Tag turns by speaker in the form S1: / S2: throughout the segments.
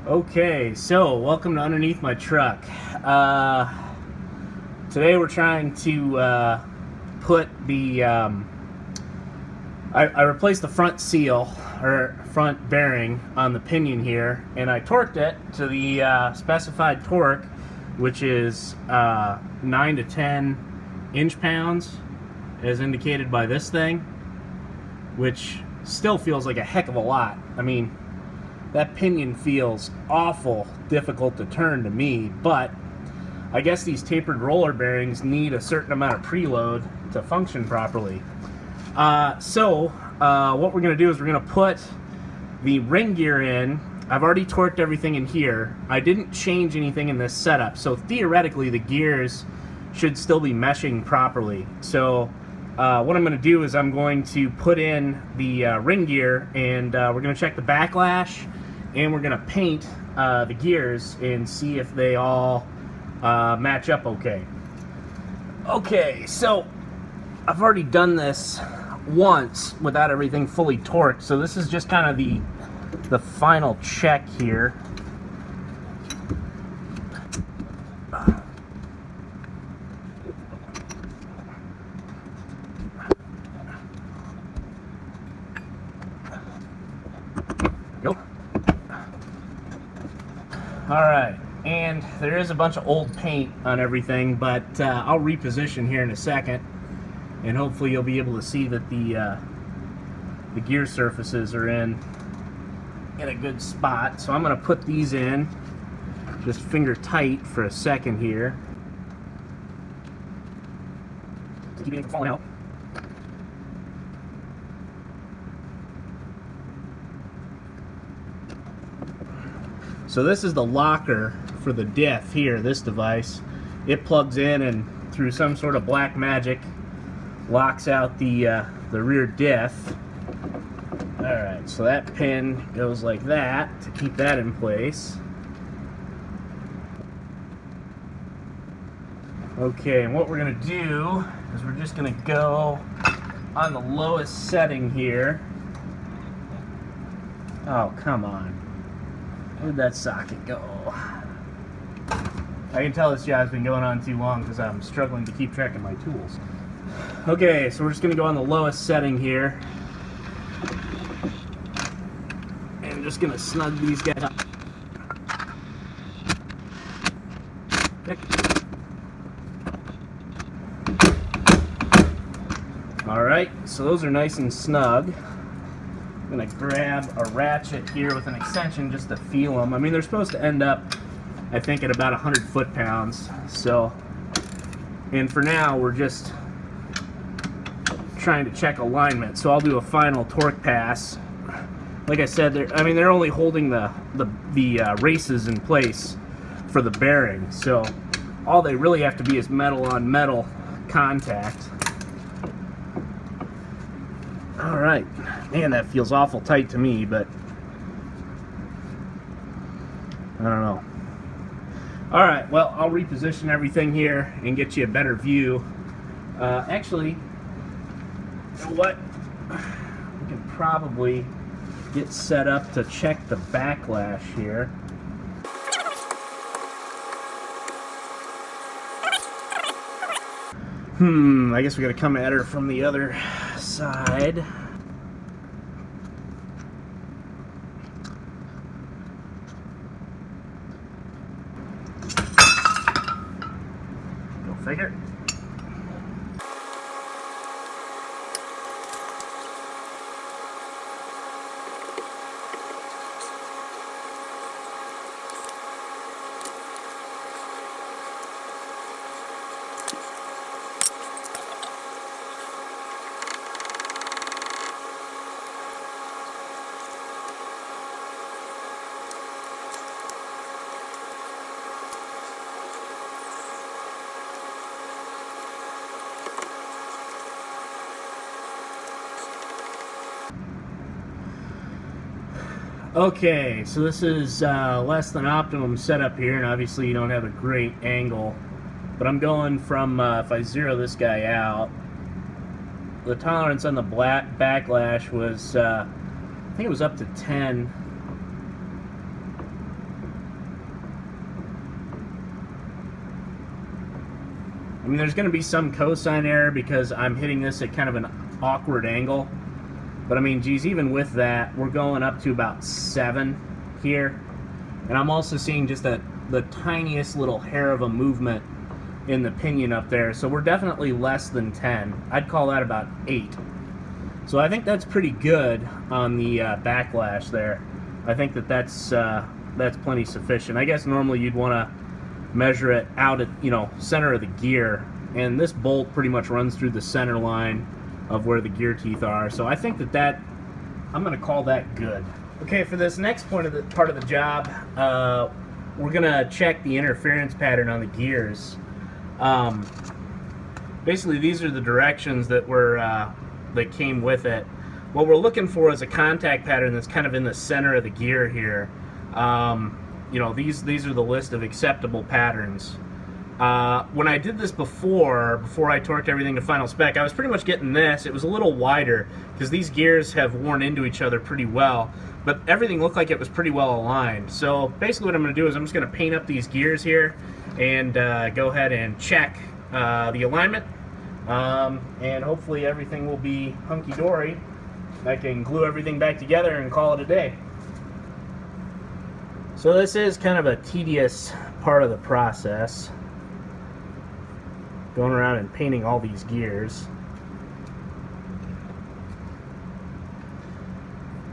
S1: Okay, so welcome to Underneath My Truck. Today we're trying to put the I replaced the front seal or front bearing on the pinion here, and I torqued it to the specified torque, which is 9 to 10 inch-pounds as indicated by this thing, which still feels like a heck of a lot. I mean, that pinion feels awful difficult to turn to me, but I guess these tapered roller bearings need a certain amount of preload to function properly. So what we're going to do is we're going to put the ring gear in. I've already torqued everything in here. I didn't change anything in this setup, so theoretically the gears should still be meshing properly. So what I'm going to do is I'm going to put in the ring gear, and we're going to check the backlash, and we're going to paint the gears and see if they all match up okay. Okay, so I've already done this once without everything fully torqued, so this is just kind of the final check here. Go. Alright, and there is a bunch of old paint on everything, but I'll reposition here in a second, and hopefully you'll be able to see that the gear surfaces are in a good spot. So I'm going to put these in just finger tight for a second here to keep it from falling out. So this is the locker for the diff here, this device. It plugs in and through some sort of black magic locks out the rear diff. Alright, so that pin goes like that to keep that in place. Okay, and what we're going to do is we're just going to go on the lowest setting here. Oh, come on. Where'd that socket go? I can tell this job's been going on too long because I'm struggling to keep track of my tools. Okay, so we're just going to go on the lowest setting here. And I'm just going to snug these guys up. Alright, so those are nice and snug. I'm going to grab a ratchet here with an extension just to feel them. I mean, they're supposed to end up, I think, at about 100 foot-pounds. So, and for now, we're just trying to check alignment. So I'll do a final torque pass. Like I said, they're only holding the races in place for the bearing. So all they really have to be is metal on metal contact. All right, man, that feels awful tight to me, but I don't know. All right, well, I'll reposition everything here and get you a better view. Actually, you know what? We can probably get set up to check the backlash here. I guess we gotta come at her from the other side. Go figure. Okay, so this is less than optimum setup here, and obviously you don't have a great angle, but I'm going from, if I zero this guy out, the tolerance on the backlash was, I think it was up to 10. I mean, there's going to be some cosine error because I'm hitting this at kind of an awkward angle. But I mean, geez, even with that, we're going up to about 7 here. And I'm also seeing just the tiniest little hair of a movement in the pinion up there. So we're definitely less than 10. I'd call that about 8. So I think that's pretty good on the backlash there. I think that's plenty sufficient. I guess normally you'd want to measure it out at, you know, center of the gear, and this bolt pretty much runs through the center line of where the gear teeth are. So I think that I'm going to call that good. Okay, for this next part of the job, we're going to check the interference pattern on the gears. Basically, these are the directions that that came with it. What we're looking for is a contact pattern that's kind of in the center of the gear here. You know, these are the list of acceptable patterns. When I did this before I torqued everything to final spec, I was pretty much getting this. It was a little wider because these gears have worn into each other pretty well, but everything looked like it was pretty well aligned. So basically what I'm going to do is I'm just going to paint up these gears here and go ahead and check the alignment, and hopefully everything will be hunky-dory. I can glue everything back together and call it a day. So this is kind of a tedious part of the process, going around and painting all these gears.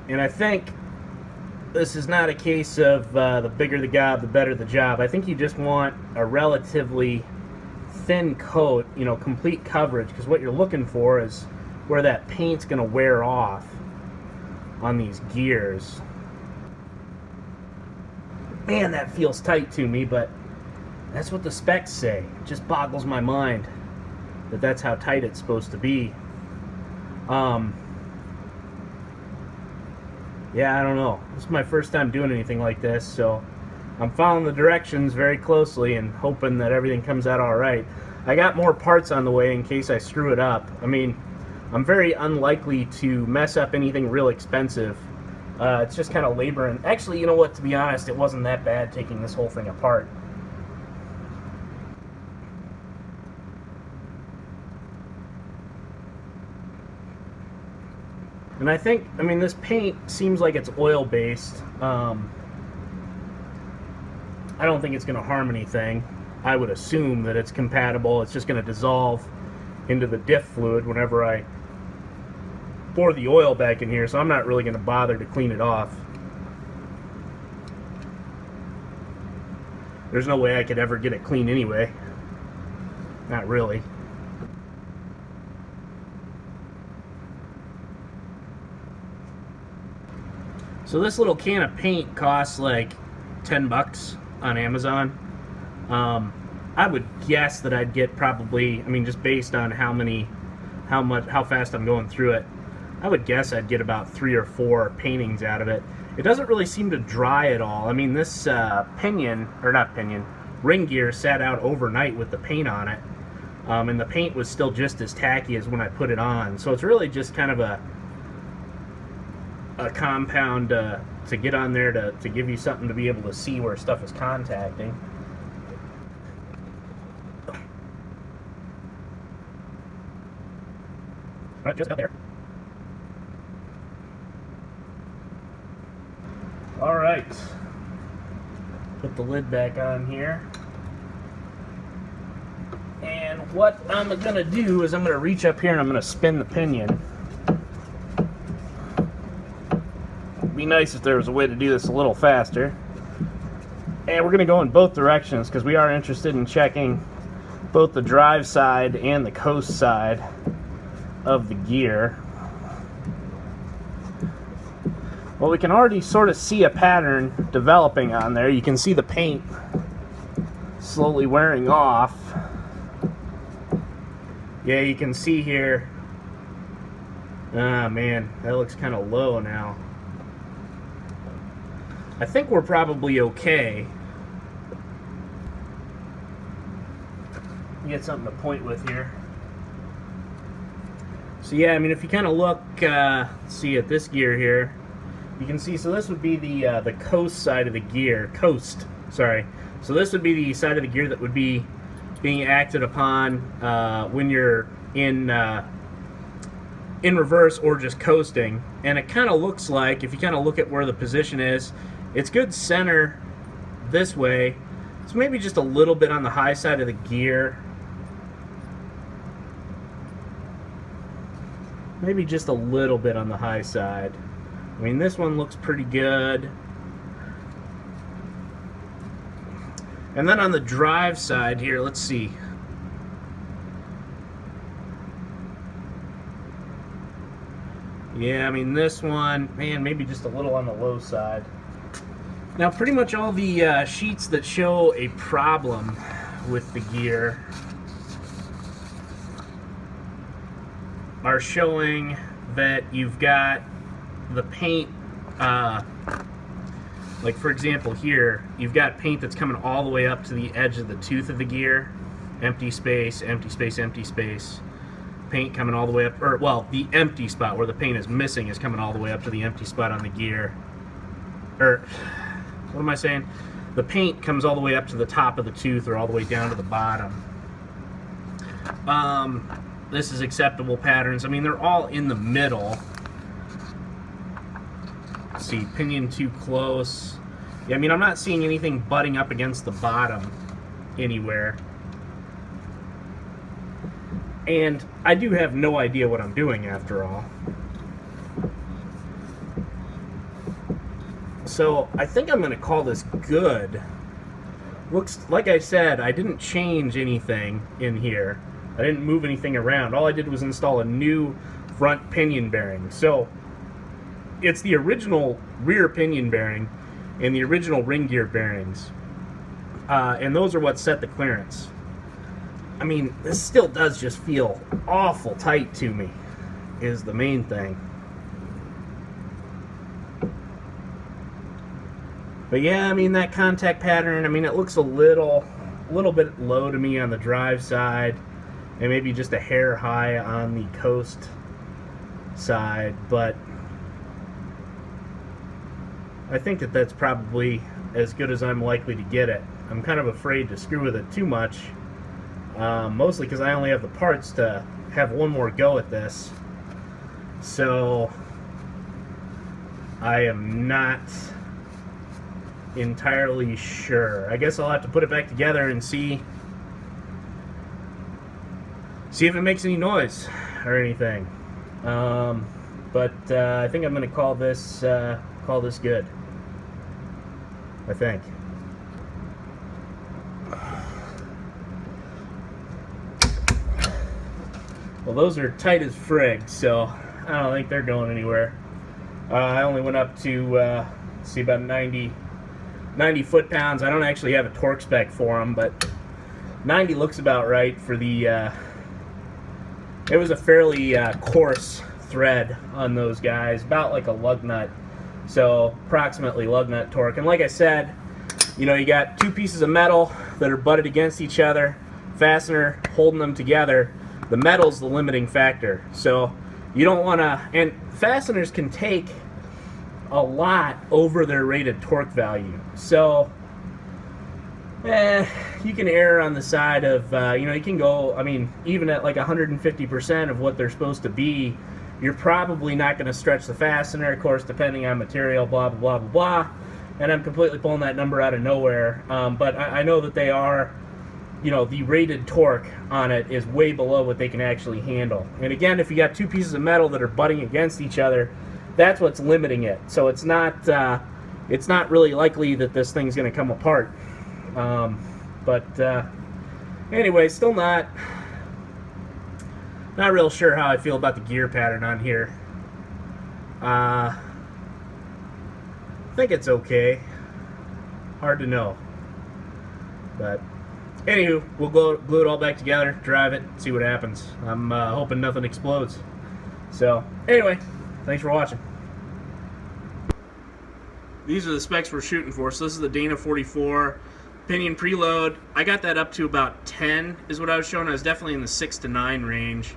S1: And I think this is not a case of the bigger the job, the better the job. I think you just want a relatively thin coat, you know, complete coverage, because what you're looking for is where that paint's going to wear off on these gears. Man, that feels tight to me, but that's what the specs say. It just boggles my mind that that's how tight it's supposed to be. Yeah, I don't know. This is my first time doing anything like this, so I'm following the directions very closely and hoping that everything comes out all right. I got more parts on the way in case I screw it up. I mean, I'm very unlikely to mess up anything real expensive. It's just kind of labor, and actually, you know what, to be honest, it wasn't that bad taking this whole thing apart. And I think, I mean, this paint seems like it's oil-based. I don't think it's going to harm anything. I would assume that it's compatible. It's just going to dissolve into the diff fluid whenever I pour the oil back in here, so I'm not really going to bother to clean it off. There's no way I could ever get it clean anyway. Not really. So this little can of paint costs like 10 bucks on Amazon. I would guess that I'd get probably, I mean, just based on how fast I'm going through it, I would guess I'd get about 3 or 4 paintings out of it. It doesn't really seem to dry at all. I mean, this ring gear sat out overnight with the paint on it, and the paint was still just as tacky as when I put it on. So it's really just kind of a compound to get on there to give you something to be able to see where stuff is contacting. Right, just out there. All right, put the lid back on here, and what I'm gonna do is I'm gonna reach up here and I'm gonna spin the pinion. It'd be nice if there was a way to do this a little faster. And we're gonna go in both directions because we are interested in checking both the drive side and the coast side of the gear. Well, we can already sort of see a pattern developing on there. You can see the paint slowly wearing off. Yeah, you can see here. Ah, man, that looks kind of low now. I think we're probably okay. Get something to point with here. So yeah, I mean, if you kind of look, see at this gear here, you can see, so this would be the coast side of the gear, sorry. So this would be the side of the gear that would be being acted upon when you're in reverse or just coasting. And it kind of looks like, if you kind of look at where the position is, it's good center this way. It's maybe just a little bit on the high side of the gear. Maybe just a little bit on the high side. I mean, this one looks pretty good. And then on the drive side here, let's see. Yeah, I mean, this one, man, maybe just a little on the low side. Now, pretty much all the sheets that show a problem with the gear are showing that you've got the paint, like for example here, you've got paint that's coming all the way up to the edge of the tooth of the gear. Empty space, empty space, empty space. Paint coming all the way up, or well, the empty spot where the paint is missing is coming all the way up to the empty spot on the gear. Or, what am I saying? The paint comes all the way up to the top of the tooth or all the way down to the bottom. This is acceptable patterns. I mean, they're all in the middle. Let's see, pinion too close. Yeah, I mean, I'm not seeing anything butting up against the bottom anywhere. And I do have no idea what I'm doing after all. So I think I'm going to call this good. Looks like I said, I didn't change anything in here. I didn't move anything around. All I did was install a new front pinion bearing. So it's the original rear pinion bearing and the original ring gear bearings. And those are what set the clearance. I mean, this still does just feel awful tight to me, is the main thing. But yeah, I mean, that contact pattern, I mean, it looks a little bit low to me on the drive side, and maybe just a hair high on the coast side, but I think that that's probably as good as I'm likely to get it. I'm kind of afraid to screw with it too much. Mostly because I only have the parts to have one more go at this. So I am not entirely sure. I guess I'll have to put it back together and see if it makes any noise or anything. But I think I'm going to call this good. I think. Well, those are tight as frig, so I don't think they're going anywhere. I only went up to, see, about 90 foot-pounds. I don't actually have a torque spec for them, but 90 looks about right for the, it was a fairly coarse thread on those guys, about like a lug nut, so approximately lug nut torque. And like I said, you know, you got two pieces of metal that are butted against each other, fastener holding them together. The metal's the limiting factor, so you don't want to, and fasteners can take a lot over their rated torque value, so you can err on the side of, you know, you can go, I mean, even at like 150% of what they're supposed to be, you're probably not going to stretch the fastener, of course, depending on material, blah, blah, blah, blah, blah, and I'm completely pulling that number out of nowhere, but I know that they are, you know, the rated torque on it is way below what they can actually handle. And again, if you got two pieces of metal that are butting against each other, that's what's limiting it. So it's not really likely that this thing's going to come apart. Anyway, still not real sure how I feel about the gear pattern on here. I think it's okay. Hard to know. But anywho, we'll glue it all back together, drive it, see what happens. I'm hoping nothing explodes. So, anyway, thanks for watching. These are the specs we're shooting for. So this is the Dana 44 pinion preload. I got that up to about 10 is what I was showing. I was definitely in the 6 to 9 range.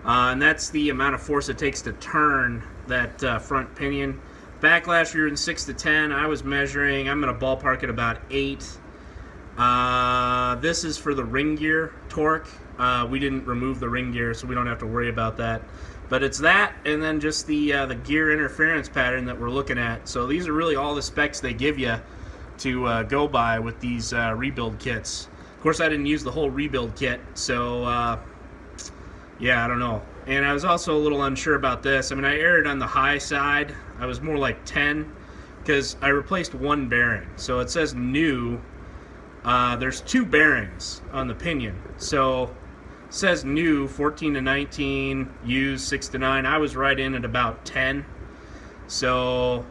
S1: And that's the amount of force it takes to turn that front pinion. Backlash, we were in 6 to 10. I was measuring, I'm going to ballpark at about 8. This is for the ring gear torque. We didn't remove the ring gear, so we don't have to worry about that. But it's that, and then just the gear interference pattern that we're looking at. So these are really all the specs they give you to go by with these rebuild kits. Of course, I didn't use the whole rebuild kit, so yeah, I don't know. And I was also a little unsure about this. I mean, I erred on the high side. I was more like 10 because I replaced one bearing. So it says new. There's 2 bearings on the pinion. So it says new 14 to 19, used 6 to 9. I was right in at about 10. So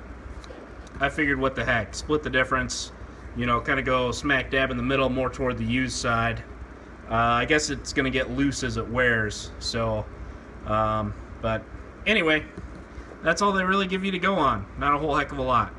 S1: I figured, what the heck, split the difference, you know, kind of go smack dab in the middle, more toward the used side. I guess it's going to get loose as it wears. So, but anyway, that's all they really give you to go on. Not a whole heck of a lot.